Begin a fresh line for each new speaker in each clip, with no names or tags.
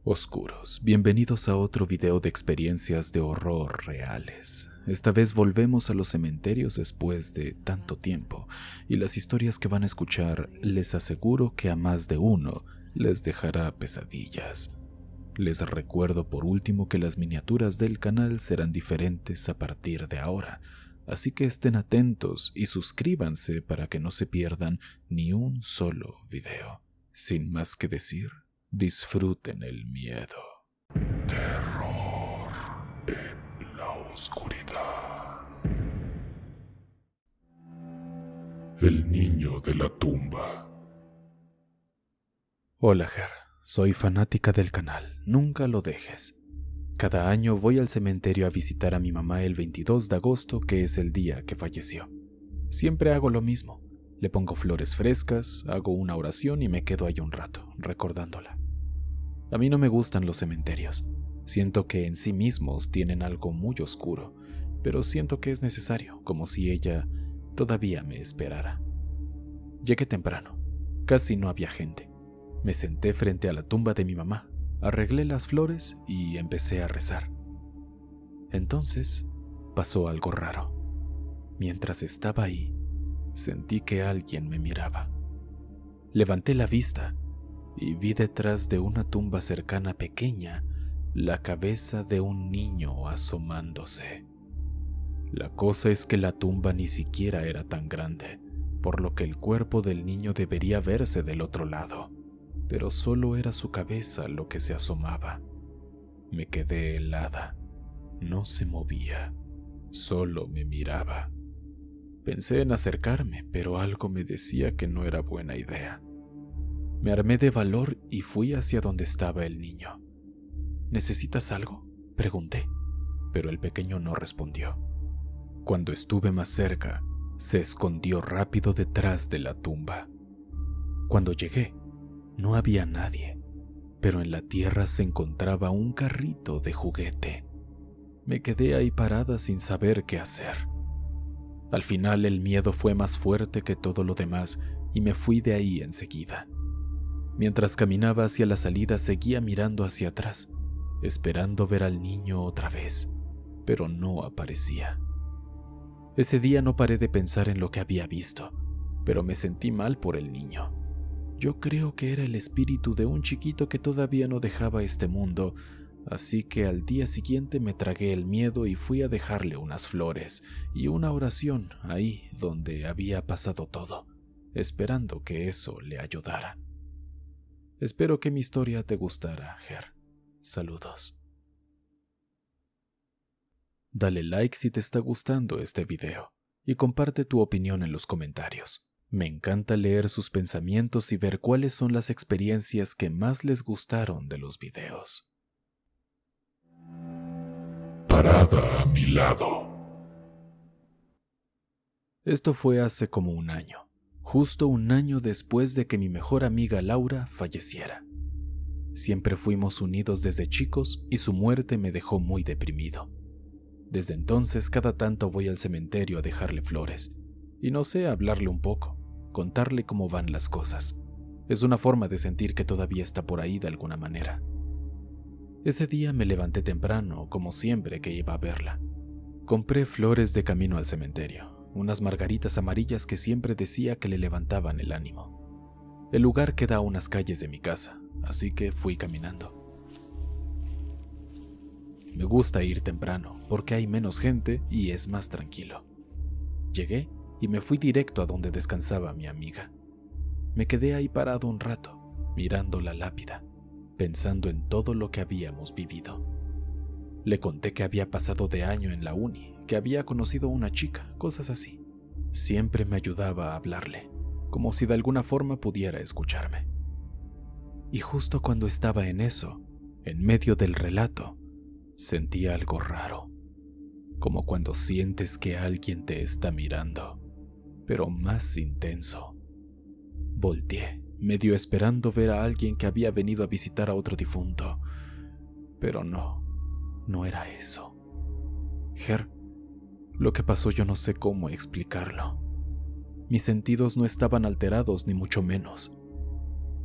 Oscuros, bienvenidos a otro video de experiencias de horror reales. Esta vez volvemos a los cementerios después de tanto tiempo, y las historias que van a escuchar les aseguro que a más de uno les dejará pesadillas. Les recuerdo por último que las miniaturas del canal serán diferentes a partir de ahora, así que estén atentos y suscríbanse para que no se pierdan ni un solo video. Sin más que decir, disfruten el miedo. Terror en la oscuridad. El niño de la tumba. Hola, Ger. Soy fanática del canal. Nunca lo dejes. Cada año voy al cementerio a visitar a mi mamá el 22 de agosto, que es el día que falleció. Siempre hago lo mismo. Le pongo flores frescas, hago una oración y me quedo ahí un rato, recordándola. A mí no me gustan los cementerios. Siento que en sí mismos tienen algo muy oscuro, pero siento que es necesario, como si ella todavía me esperara. Llegué temprano. Casi no había gente. Me senté frente a la tumba de mi mamá, arreglé las flores y empecé a rezar. Entonces pasó algo raro. Mientras estaba ahí, sentí que alguien me miraba. Levanté la vista y vi detrás de una tumba cercana pequeña la cabeza de un niño asomándose. La cosa es que la tumba ni siquiera era tan grande, por lo que el cuerpo del niño debería verse del otro lado, pero solo era su cabeza lo que se asomaba. Me quedé helada. No se movía, solo me miraba. Pensé en acercarme, pero algo me decía que no era buena idea. Me armé de valor y fui hacia donde estaba el niño. ¿Necesitas algo?, pregunté, pero el pequeño no respondió. Cuando estuve más cerca, se escondió rápido detrás de la tumba. Cuando llegué, no había nadie, pero en la tierra se encontraba un carrito de juguete. Me quedé ahí parada sin saber qué hacer. Al final el miedo fue más fuerte que todo lo demás y me fui de ahí enseguida. Mientras caminaba hacia la salida seguía mirando hacia atrás, esperando ver al niño otra vez, pero no aparecía. Ese día no paré de pensar en lo que había visto, pero me sentí mal por el niño. Yo creo que era el espíritu de un chiquito que todavía no dejaba este mundo, así que al día siguiente me tragué el miedo y fui a dejarle unas flores y una oración ahí donde había pasado todo, esperando que eso le ayudara. Espero que mi historia te gustara, Ger. Saludos. Dale like si te está gustando este video y comparte tu opinión en los comentarios. Me encanta leer sus pensamientos y ver cuáles son las experiencias que más les gustaron de los videos. Parada a mi lado. Esto fue hace como un año, justo un año después de que mi mejor amiga Laura falleciera. Siempre fuimos unidos desde chicos y su muerte me dejó muy deprimido. Desde entonces cada tanto voy al cementerio a dejarle flores, y no sé, hablarle un poco, contarle cómo van las cosas. Es una forma de sentir que todavía está por ahí de alguna manera. Ese día me levanté temprano, como siempre que iba a verla. Compré flores de camino al cementerio, unas margaritas amarillas que siempre decía que le levantaban el ánimo. El lugar queda a unas calles de mi casa, así que fui caminando. Me gusta ir temprano, porque hay menos gente y es más tranquilo. Llegué y me fui directo a donde descansaba mi amiga. Me quedé ahí parado un rato, mirando la lápida, pensando en todo lo que habíamos vivido. Le conté que había pasado de año en la uni, que había conocido a una chica, cosas así. Siempre me ayudaba a hablarle, como si de alguna forma pudiera escucharme. Y justo cuando estaba en eso, en medio del relato, sentí algo raro, como cuando sientes que alguien te está mirando, pero más intenso. Volteé, medio esperando ver a alguien que había venido a visitar a otro difunto, pero no era eso. Ger, lo que pasó yo no sé cómo explicarlo. Mis sentidos no estaban alterados ni mucho menos.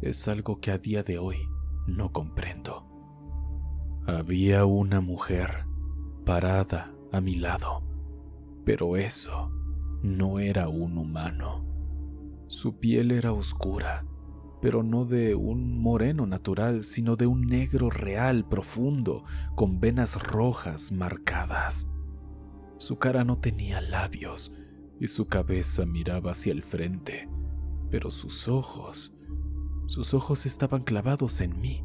Es algo que a día de hoy no comprendo. Había una mujer parada a mi lado, pero eso no era un humano. Su piel era oscura, pero no de un moreno natural, sino de un negro real profundo, con venas rojas marcadas. Su cara no tenía labios y su cabeza miraba hacia el frente, pero sus ojos estaban clavados en mí,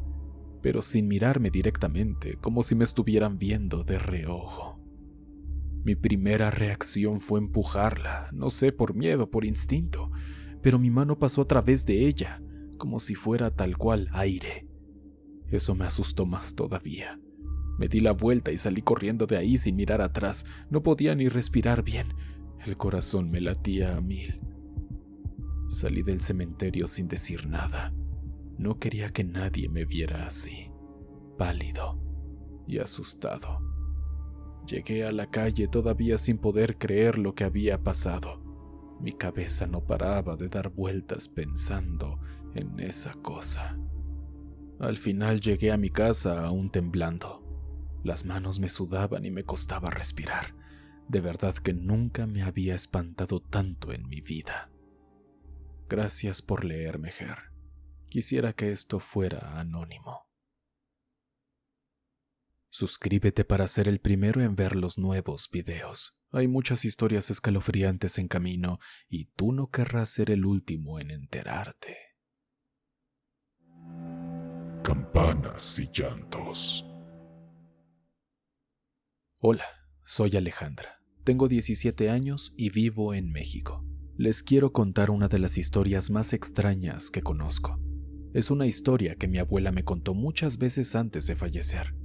pero sin mirarme directamente, como si me estuvieran viendo de reojo. Mi primera reacción fue empujarla, no sé, por miedo, por instinto, pero mi mano pasó a través de ella, como si fuera tal cual aire. Eso me asustó más todavía. Me di la vuelta y salí corriendo de ahí sin mirar atrás. No podía ni respirar bien. El corazón me latía a 1000. Salí del cementerio sin decir nada. No quería que nadie me viera así, pálido y asustado. Llegué a la calle todavía sin poder creer lo que había pasado. Mi cabeza no paraba de dar vueltas pensando en esa cosa. Al final llegué a mi casa aún temblando. Las manos me sudaban y me costaba respirar. De verdad que nunca me había espantado tanto en mi vida. Gracias por leerme, Ger. Quisiera que esto fuera anónimo. Suscríbete para ser el primero en ver los nuevos videos. Hay muchas historias escalofriantes en camino y tú no querrás ser el último en enterarte.
Campanas y llantos.
Hola, soy Alejandra. Tengo 17 años y vivo en México. Les quiero contar una de las historias más extrañas que conozco. Es una historia que mi abuela me contó muchas veces antes de fallecer.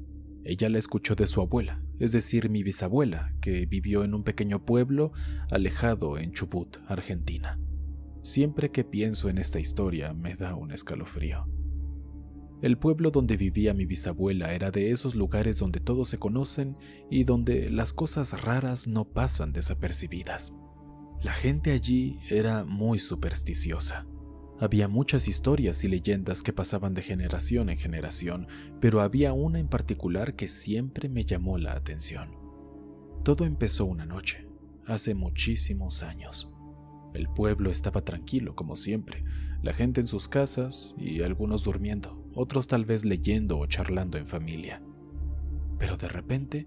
Ella la escuchó de su abuela, es decir, mi bisabuela, que vivió en un pequeño pueblo alejado en Chubut, Argentina. Siempre que pienso en esta historia me da un escalofrío. El pueblo donde vivía mi bisabuela era de esos lugares donde todos se conocen y donde las cosas raras no pasan desapercibidas. La gente allí era muy supersticiosa. Había muchas historias y leyendas que pasaban de generación en generación, pero había una en particular que siempre me llamó la atención. Todo empezó una noche, hace muchísimos años. El pueblo estaba tranquilo, como siempre, la gente en sus casas y algunos durmiendo, otros tal vez leyendo o charlando en familia. Pero de repente,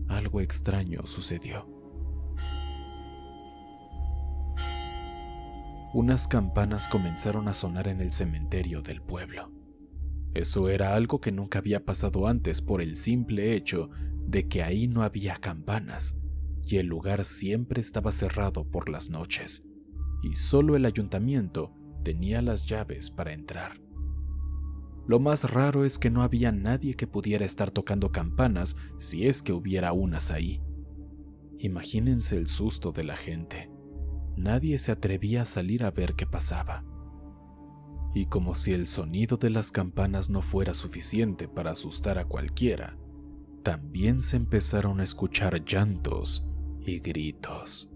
algo extraño sucedió. Unas campanas comenzaron a sonar en el cementerio del pueblo. Eso era algo que nunca había pasado antes por el simple hecho de que ahí no había campanas y el lugar siempre estaba cerrado por las noches, y solo el ayuntamiento tenía las llaves para entrar. Lo más raro es que no había nadie que pudiera estar tocando campanas si es que hubiera unas ahí. Imagínense el susto de la gente. Nadie se atrevía a salir a ver qué pasaba. Y como si el sonido de las campanas no fuera suficiente para asustar a cualquiera, también se empezaron a escuchar llantos y gritos.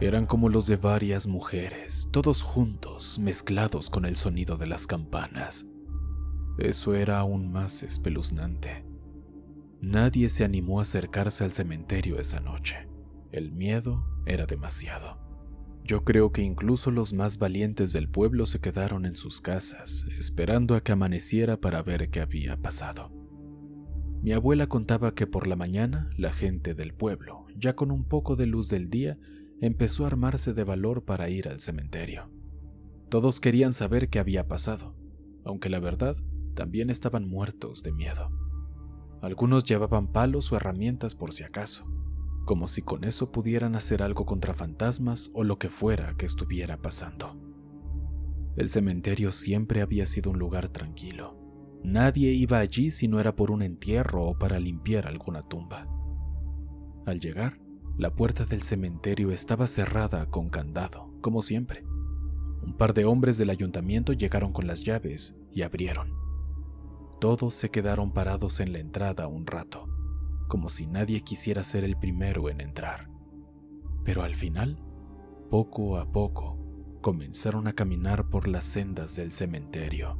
Eran como los de varias mujeres, todos juntos, mezclados con el sonido de las campanas. Eso era aún más espeluznante. Nadie se animó a acercarse al cementerio esa noche. El miedo era demasiado. Yo creo que incluso los más valientes del pueblo se quedaron en sus casas, esperando a que amaneciera para ver qué había pasado. Mi abuela contaba que por la mañana la gente del pueblo, ya con un poco de luz del día, empezó a armarse de valor para ir al cementerio. Todos querían saber qué había pasado, aunque la verdad, también estaban muertos de miedo. Algunos llevaban palos o herramientas por si acaso, como si con eso pudieran hacer algo contra fantasmas o lo que fuera que estuviera pasando. El cementerio siempre había sido un lugar tranquilo. Nadie iba allí si no era por un entierro o para limpiar alguna tumba. Al llegar, la puerta del cementerio estaba cerrada con candado, como siempre. Un par de hombres del ayuntamiento llegaron con las llaves y abrieron. Todos se quedaron parados en la entrada un rato, como si nadie quisiera ser el primero en entrar. Pero al final, poco a poco, comenzaron a caminar por las sendas del cementerio,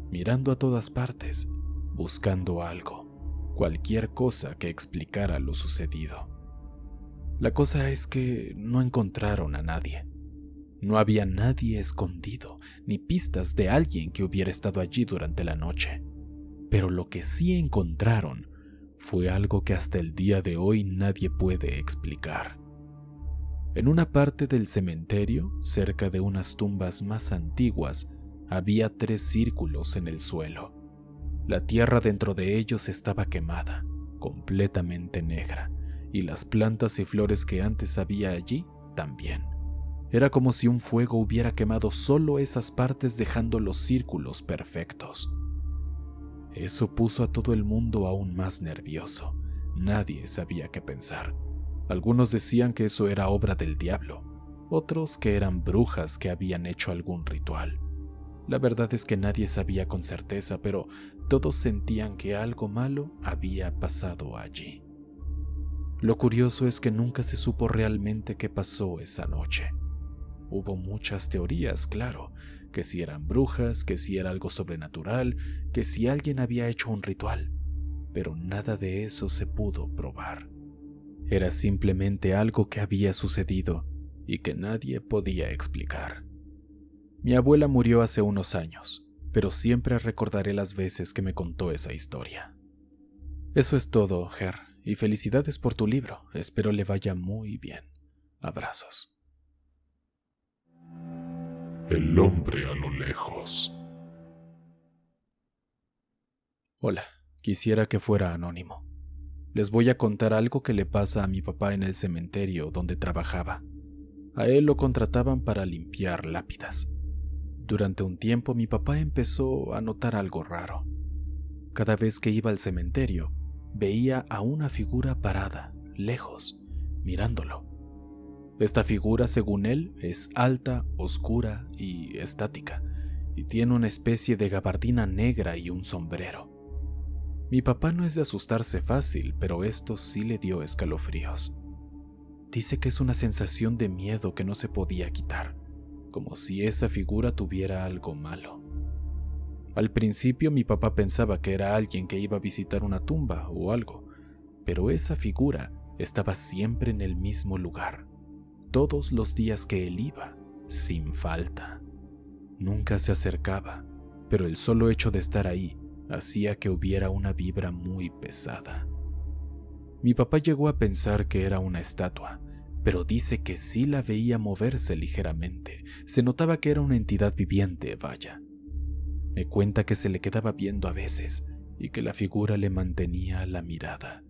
mirando a todas partes, buscando algo, cualquier cosa que explicara lo sucedido. La cosa es que no encontraron a nadie. No había nadie escondido, ni pistas de alguien que hubiera estado allí durante la noche. Pero lo que sí encontraron fue algo que hasta el día de hoy nadie puede explicar. En una parte del cementerio, cerca de unas tumbas más antiguas, había 3 círculos en el suelo. La tierra dentro de ellos estaba quemada, completamente negra, y las plantas y flores que antes había allí también. Era como si un fuego hubiera quemado solo esas partes dejando los círculos perfectos. Eso puso a todo el mundo aún más nervioso. Nadie sabía qué pensar. Algunos decían que eso era obra del diablo, otros que eran brujas que habían hecho algún ritual. La verdad es que nadie sabía con certeza, pero todos sentían que algo malo había pasado allí. Lo curioso es que nunca se supo realmente qué pasó esa noche. Hubo muchas teorías, claro, que si eran brujas, que si era algo sobrenatural, que si alguien había hecho un ritual, pero nada de eso se pudo probar. Era simplemente algo que había sucedido y que nadie podía explicar. Mi abuela murió hace unos años, pero siempre recordaré las veces que me contó esa historia. Eso es todo, Ger, y felicidades por tu libro. Espero le vaya muy bien. Abrazos.
El hombre a lo lejos.
Hola, quisiera que fuera anónimo. Les voy a contar algo que le pasa a mi papá en el cementerio donde trabajaba. A él lo contrataban para limpiar lápidas. Durante un tiempo mi papá empezó a notar algo raro. Cada vez que iba al cementerio, veía a una figura parada, lejos, mirándolo. Esta figura, según él, es alta, oscura y estática, y tiene una especie de gabardina negra y un sombrero. Mi papá no es de asustarse fácil, pero esto sí le dio escalofríos. Dice que es una sensación de miedo que no se podía quitar, como si esa figura tuviera algo malo. Al principio mi papá pensaba que era alguien que iba a visitar una tumba o algo, pero esa figura estaba siempre en el mismo lugar, todos los días que él iba, sin falta. Nunca se acercaba, pero el solo hecho de estar ahí hacía que hubiera una vibra muy pesada. Mi papá llegó a pensar que era una estatua, pero dice que sí la veía moverse ligeramente. Se notaba que era una entidad viviente, vaya. Me cuenta que se le quedaba viendo a veces y que la figura le mantenía la mirada,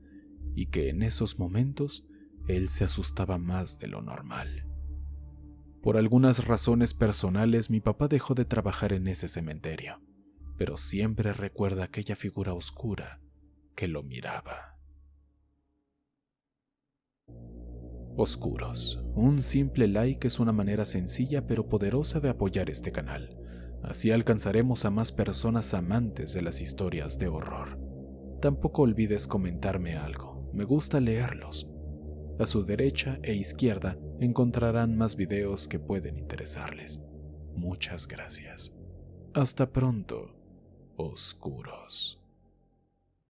y que en esos momentos él se asustaba más de lo normal. Por algunas razones personales, mi papá dejó de trabajar en ese cementerio, pero siempre recuerda aquella figura oscura que lo miraba. Oscuros. Un simple like es una manera sencilla pero poderosa de apoyar este canal. Así alcanzaremos a más personas amantes de las historias de horror. Tampoco olvides comentarme algo. Me gusta leerlos. A su derecha e izquierda encontrarán más videos que pueden interesarles. Muchas gracias. Hasta pronto, oscuros.